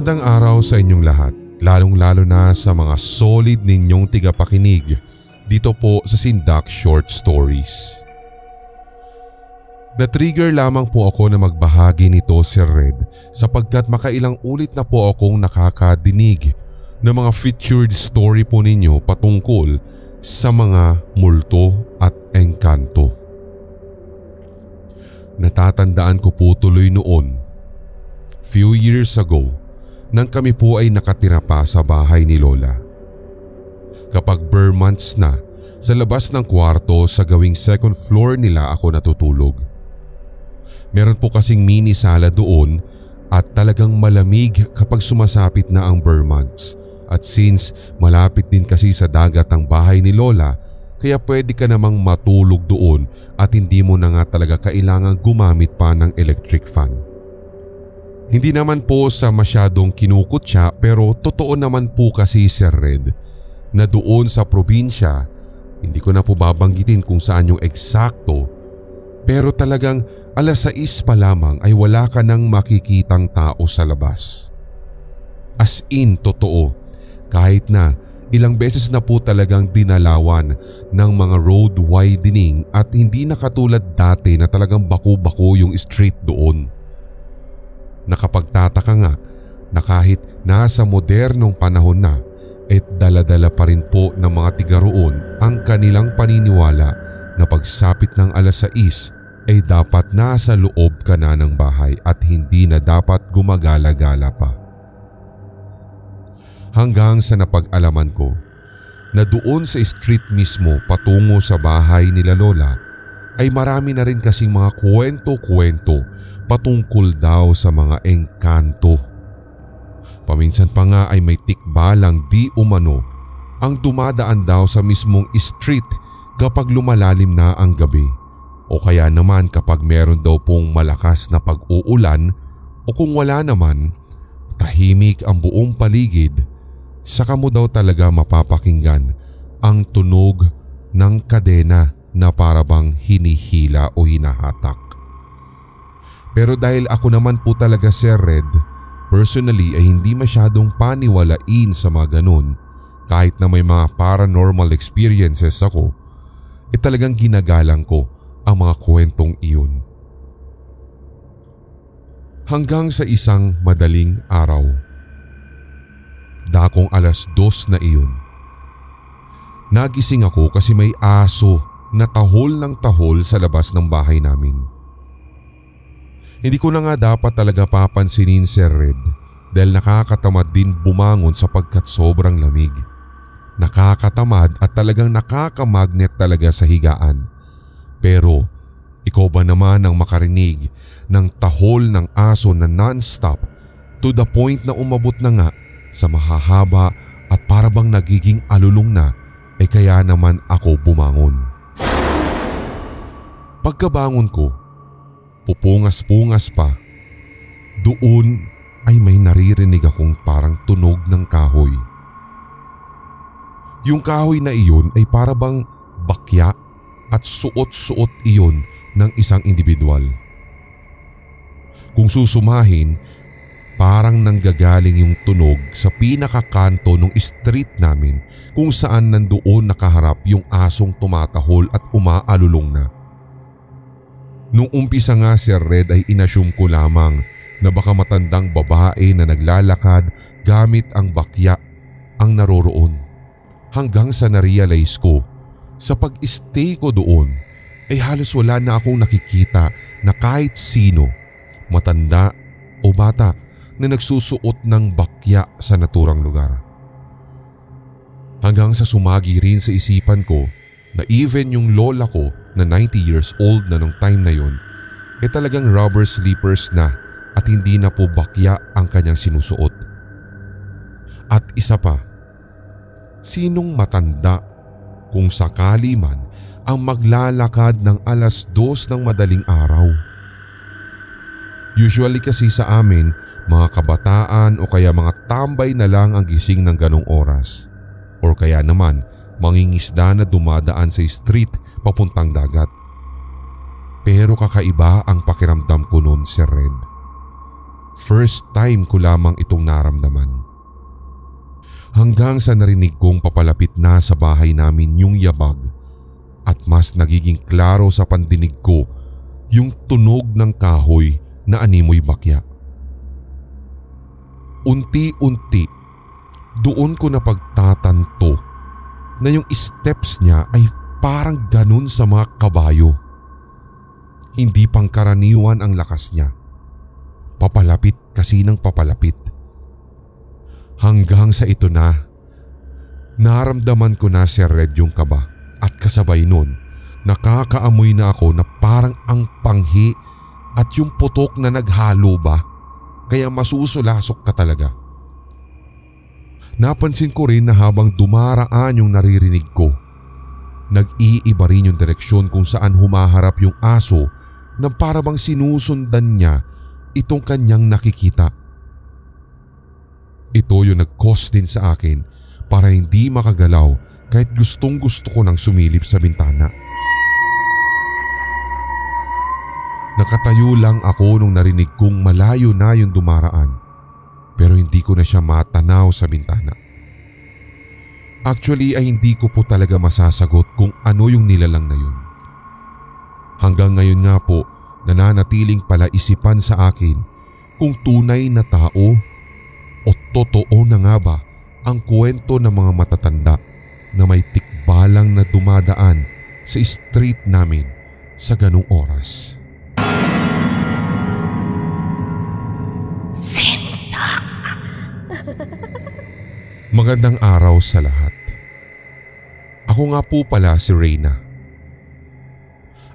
Magandang araw sa inyong lahat, lalong-lalo na sa mga solid ninyong tigapakinig dito po sa Sindak Short Stories. Na-trigger lamang po ako na magbahagi nito, Sir Red, sapagkat makailang ulit na po akong nakakadinig ng mga featured story po ninyo patungkol sa mga multo at engkanto. Natatandaan ko po tuloy noon, few years ago, nang kami po ay nakatira pa sa bahay ni Lola. Kapag bare months na, sa labas ng kwarto sa gawing second floor nila ako natutulog. Meron po kasing mini sala doon at talagang malamig kapag sumasapit na ang bare months. At since malapit din kasi sa dagat ang bahay ni Lola, kaya pwede ka namang matulog doon at hindi mo na nga talaga kailangang gumamit pa ng electric fan. Hindi naman po sa masyadong kinukutya pero totoo naman po kasi, Sir Red, na doon sa probinsya, hindi ko na po babanggitin kung saan yung eksakto, pero talagang 6:00 pa lamang ay wala ka nang makikitang tao sa labas. As in totoo, kahit na ilang beses na po talagang dinalawan ng mga road widening at hindi na katulad dati na talagang bako-bako yung street doon. Nakapagtataka nga na kahit nasa modernong panahon na, dala-dala pa rin po ng mga tiga roon ang kanilang paniniwala na pagsapit ng 6:00 ay dapat nasa loob ka na ng bahay at hindi na dapat gumagala-gala pa. Hanggang sa napag-alaman ko na doon sa street mismo patungo sa bahay nila Lola ay marami na rin kasing mga kwento-kwento patungkol daw sa mga engkanto. Paminsan pa nga ay may tikbalang di umano ang dumadaan daw sa mismong street kapag lumalalim na ang gabi, o kaya naman kapag meron daw pong malakas na pag-uulan, o kung wala naman, tahimik ang buong paligid, saka mo daw talaga mapapakinggan ang tunog ng kadena na parabang hinihila o hinahatak. Pero dahil ako naman po talaga, Sir Red, personally ay hindi masyadong paniwalain sa mga ganun, kahit na may mga paranormal experiences ako, talagang ginagalang ko ang mga kwentong iyon. Hanggang sa isang madaling araw, dakong 2:00 na iyon, nagising ako kasi may aso na tahol ng tahol sa labas ng bahay namin. Hindi ko na nga dapat talaga papansinin, Sir Red, dahil nakakatamad din bumangon sapagkat sobrang lamig. Nakakatamad at talagang nakakamagnet talaga sa higaan. Pero ikaw ba naman ang makarinig ng tahol ng aso na non-stop to the point na umabot na nga sa mahahaba at parabang nagiging alulong na, kaya naman ako bumangon. Pagkabangon ko, pupungas-pungas pa, doon ay may naririnig akong parang tunog ng kahoy. Yung kahoy na iyon ay parabang bakya at suot-suot iyon ng isang individual. Kung susumahin, parang nanggagaling yung tunog sa pinakakanto ng street namin kung saan nandoon nakaharap yung asong tumatahol at umaalulong na. Nung umpisa nga, Sir Red, ay inassume ko lamang na baka matandang babae na naglalakad gamit ang bakya ang naroroon. Hanggang sa narealize ko, sa pag-stay ko doon ay halos wala na akong nakikita na kahit sino, matanda o bata, na nagsusuot ng bakya sa naturang lugar. Hanggang sa sumagi rin sa isipan ko na even yung lola ko na 90 years old na nung time na yun, talagang rubber slippers na at hindi na po bakya ang kanyang sinusuot. At isa pa, sinong matanda kung sakali man ang maglalakad ng 2:00 ng madaling araw? Usually kasi sa amin, mga kabataan o kaya mga tambay na lang ang gising ng ganong oras. Or kaya naman, mangingisda na dumadaan sa street papuntang dagat. Pero kakaiba ang pakiramdam ko noon, Sir Red. First time ko lamang itong naramdaman. Hanggang sa narinig kong papalapit na sa bahay namin yung yabag at mas nagiging klaro sa pandinig ko yung tunog ng kahoy na animoy bakya. Unti-unti, doon ko napagtatanto na yung steps niya ay parang ganun sa mga kabayo. Hindi pangkaraniwan ang lakas niya. Papalapit kasi ng papalapit. Hanggang sa ito na, naramdaman ko na Sir Red yung kaba at kasabay nun, nakakaamoy na ako na parang ang panghi at yung putok na naghalo ba, kaya masusulasok ka talaga. Napansin ko rin na habang dumaraan yung naririnig ko, nag-iiba rin yung direksyon kung saan humaharap yung aso na parabang sinusundan niya itong kanyang nakikita. Ito yung nag-cause din sa akin para hindi makagalaw kahit gustong gusto ko nang sumilip sa bintana. Nakatayo lang ako nung narinig kong malayo na yung dumaraan pero hindi ko na siya matanaw sa bintana. Actually ay hindi ko po talaga masasagot kung ano yung nilalang na yun. Hanggang ngayon nga po nananatiling palaisipan sa akin kung tunay na tao o totoo na nga ba ang kwento ng mga matatanda na may tikbalang na dumadaan sa street namin sa ganung oras. Sindak! Magandang araw sa lahat. Ako nga po pala si Reyna.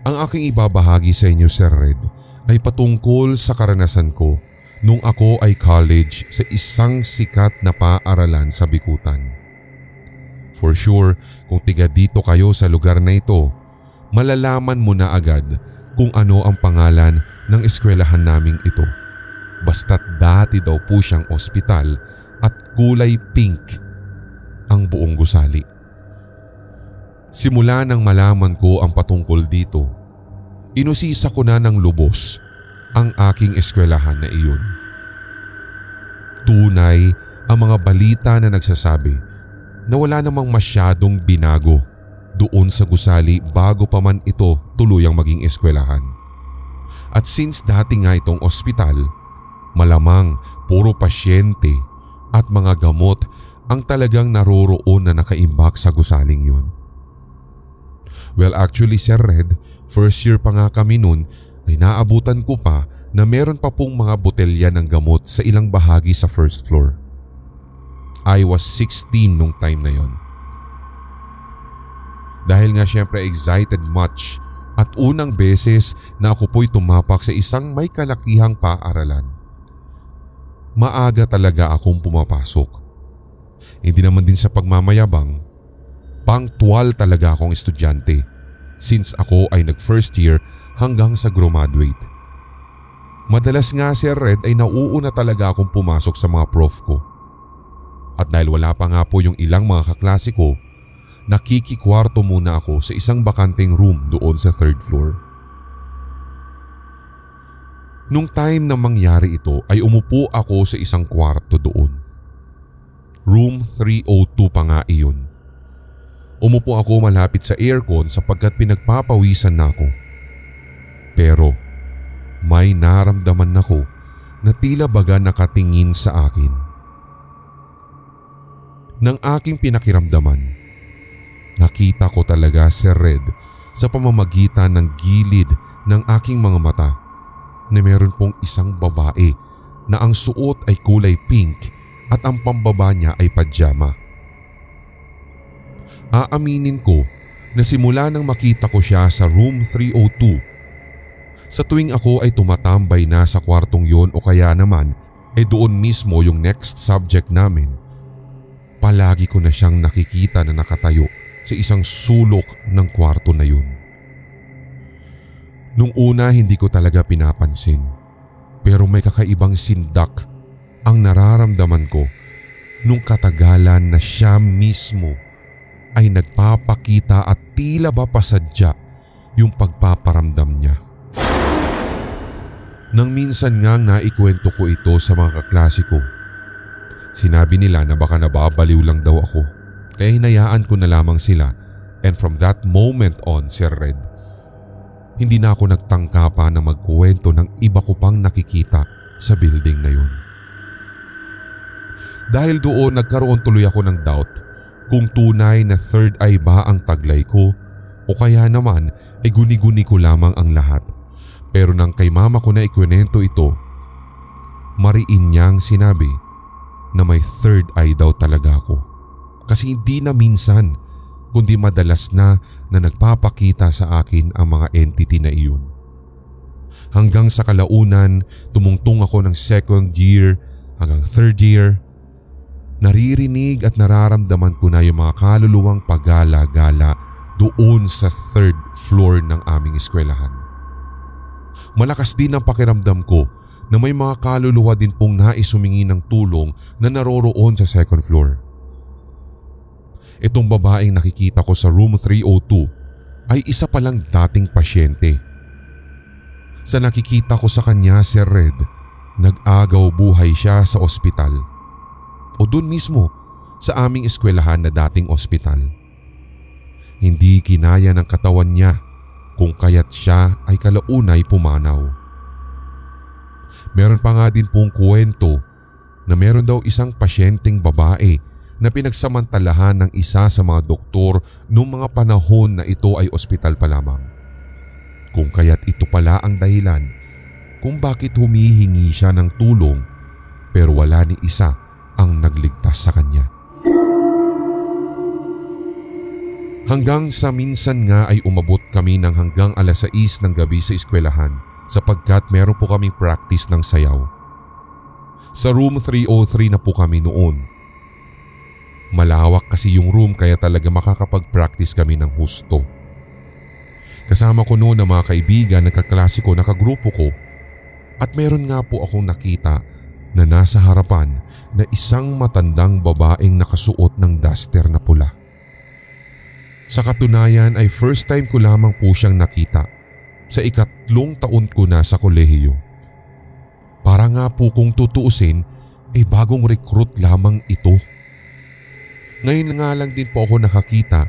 Ang aking ibabahagi sa inyo, Sir Red, ay patungkol sa karanasan ko nung ako ay college sa isang sikat na paaralan sa Bikutan. For sure, kung tiga dito kayo sa lugar na ito, malalaman mo na agad kung ano ang pangalan ng eskwelahan naming ito. Basta't dati daw po siyang ospital at kulay pink ang buong gusali. Simula nang malaman ko ang patungkol dito, inusisa ko na ng lubos ang aking eskwelahan na iyon. Tunay ang mga balita na nagsasabi na wala namang masyadong binago doon sa gusali bago pa man ito tuluyang maging eskwelahan. At since dati nga itong ospital, malamang puro pasyente at mga gamot ang talagang naroroon na nakaimbak sa gusaling yun. Well, actually Sir Red, first year pa nga kami nun ay naabutan ko pa na meron pa pong mga botelya ng gamot sa ilang bahagi sa first floor. I was 16 nung time na yon. Dahil nga syempre excited much at unang beses na ako po'y tumapak sa isang may kalakihang paaralan. Maaga talaga akong pumapasok. Hindi naman din sa pagmamayabang, punctual talaga akong estudyante since ako ay nag first year hanggang sa graduate. Madalas nga Sir Red ay nauuna talaga akong pumasok sa mga prof ko. At dahil wala pa nga po yung ilang mga kaklase ko, nakikikwarto muna ako sa isang bakanteng room doon sa third floor. Nung time na mangyari ito ay umupo ako sa isang kwarto doon. Room 302 pa nga iyon. Umupo ako malapit sa aircon sapagkat pinagpapawisan na ako. Pero may naramdaman ako na tila baga nakatingin sa akin. Nang aking pinakiramdaman, nakita ko talaga Sir Red sa pamamagitan ng gilid ng aking mga mata na meron pong isang babae na ang suot ay kulay pink at ang pambaba niya ay pajama. Aaminin ko na simula nang makita ko siya sa room 302, sa tuwing ako ay tumatambay na sa kwartong yon o kaya naman ay doon mismo yung next subject namin, palagi ko na siyang nakikita na nakatayo sa isang sulok ng kwarto na yun. Nung una hindi ko talaga pinapansin, pero may kakaibang sindak ang nararamdaman ko nung katagalan na siya mismo ay nagpapakita at tila ba pasadya yung pagpaparamdam niya. Nang minsan ngang naikwento ko ito sa mga kaklase ko, sinabi nila na baka nababaliw lang daw ako, kaya hinayaan ko na lamang sila, and from that moment on, Sir Red, hindi na ako nagtangka pa na magkuwento ng iba ko pang nakikita sa building na yun. Dahil doon nagkaroon tuloy ako ng doubt kung tunay na third eye ba ang taglay ko o kaya naman ay guni-guni ko lamang ang lahat. Pero nang kay mama ko na ikwento ito, mariin niyang sinabi na may third eye daw talaga ako. Kasi hindi na minsan, kundi madalas na nagpapakita sa akin ang mga entity na iyon. Hanggang sa kalaunan, tumungtong ako ng second year hanggang third year, naririnig at nararamdaman ko na yung mga kaluluwang pagala-gala doon sa third floor ng aming eskwelahan. Malakas din ang pakiramdam ko na may mga kaluluwa din pong nais humingi ng tulong na naroroon sa second floor. Itong babaeng nakikita ko sa room 302 ay isa palang dating pasyente. Sa nakikita ko sa kanya, Sir Red, nag-agaw buhay siya sa ospital. O doon mismo sa aming eskwelahan na dating ospital. Hindi kinaya ng katawan niya kung kaya't siya ay kalaunay pumanaw. Meron pa nga din pong kwento na meron daw isang pasyenteng babae na pinagsamantalahan ng isa sa mga doktor noong mga panahon na ito ay ospital pa lamang. Kung kaya't ito pala ang dahilan kung bakit humihingi siya ng tulong pero wala ni isa ang nagligtas sa kanya. Hanggang sa minsan nga ay umabot kami ng hanggang 6:00 ng gabi sa eskwelahan sapagkat meron po kaming practice ng sayaw. Sa room 303 na po kami noon. Malawak kasi yung room kaya talaga makakapag-practice kami ng husto. Kasama ko noon ang mga kaibigan ng kaklase ko na kagrupo ko at meron nga po akong nakita na nasa harapan na isang matandang babaeng nakasuot ng duster na pula. Sa katunayan ay first time ko lamang po siyang nakita sa 3 taon ko na sa kolehiyo. Para nga po kung tutuusin ay bagong recruit lamang ito. Ngayon nga lang din po ako nakakita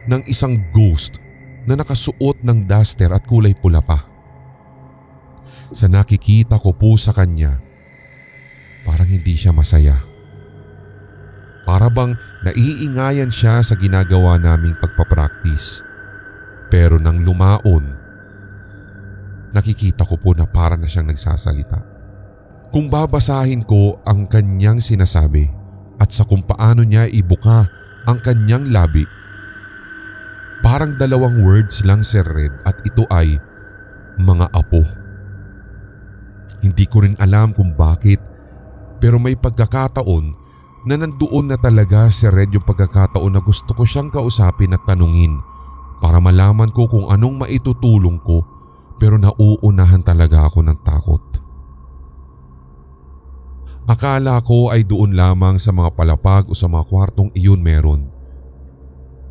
ng isang ghost na nakasuot ng duster at kulay pula pa. Sa nakikita ko po sa kanya, parang hindi siya masaya. Para bang naiingayan siya sa ginagawa naming pagpapractice. Pero nang lumaon, nakikita ko po na para na siyang nagsasalita. Kung babasahin ko ang kanyang sinasabi at sa kung paano niya ibuka ang kanyang labi, parang 2 words lang, Sir Red, at ito ay mga apo. Hindi ko rin alam kung bakit pero may pagkakataon na nandoon na talaga, Sir Red, yung pagkakataon na gusto ko siyang kausapin at tanungin para malaman ko kung anong maitutulong ko pero nauunahan talaga ako ng takot. Akala ko ay doon lamang sa mga palapag o sa mga kwartong iyon meron.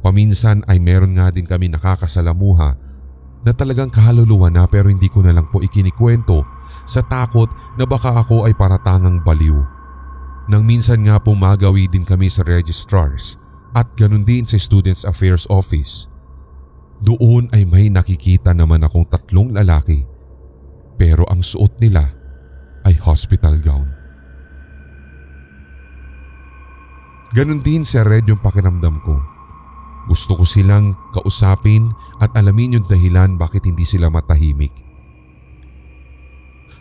Paminsan ay meron nga din kami nakakasalamuha na talagang kaluluwa na pero hindi ko na lang po ikinikwento sa takot na baka ako ay paratangang baliw. Nang minsan nga po magawi din kami sa registrars at ganun din sa Students Affairs Office. Doon ay may nakikita naman akong 3 lalaki pero ang suot nila ay hospital gown. Ganun din, Sir Red, yung pakiramdam ko. Gusto ko silang kausapin at alamin yung dahilan bakit hindi sila matahimik.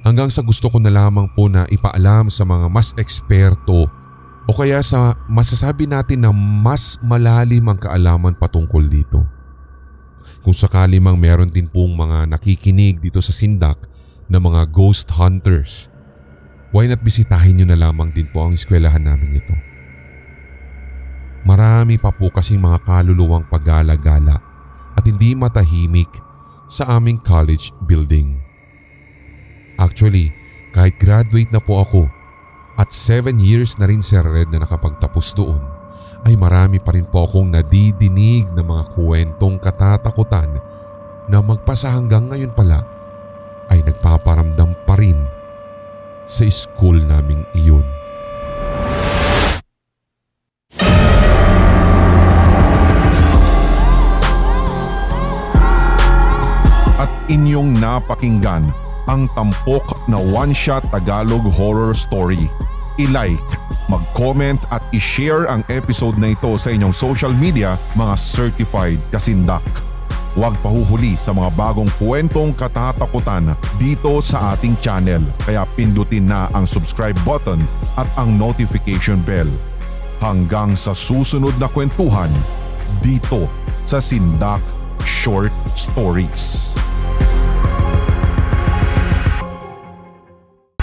Hanggang sa gusto ko na lamang po na ipaalam sa mga mas eksperto o kaya sa masasabi natin na mas malalim ang kaalaman patungkol dito. Kung sakali mang meron din pong mga nakikinig dito sa Sindak na mga ghost hunters, why not bisitahin nyo na lamang din po ang eskwelahan namin ito. Marami pa po kasing mga kaluluwang pagala-gala at hindi matahimik sa aming college building. Actually, kahit graduate na po ako at 7 years na rin, Sir Red, na nakapagtapos doon, ay marami pa rin po akong nadidinig na mga kwentong katatakutan na magpasa hanggang ngayon pala ay ay nagpaparamdam pa rin sa school naming iyon. At inyong napakinggan ang tampok na one-shot Tagalog horror story. I-like, mag-comment at i-share ang episode na ito sa inyong social media, mga certified kasindak. Huwag pahuhuli sa mga bagong kwentong katatakutan dito sa ating channel, kaya pindutin na ang subscribe button at ang notification bell. Hanggang sa susunod na kwentuhan dito sa Sindak Short Stories.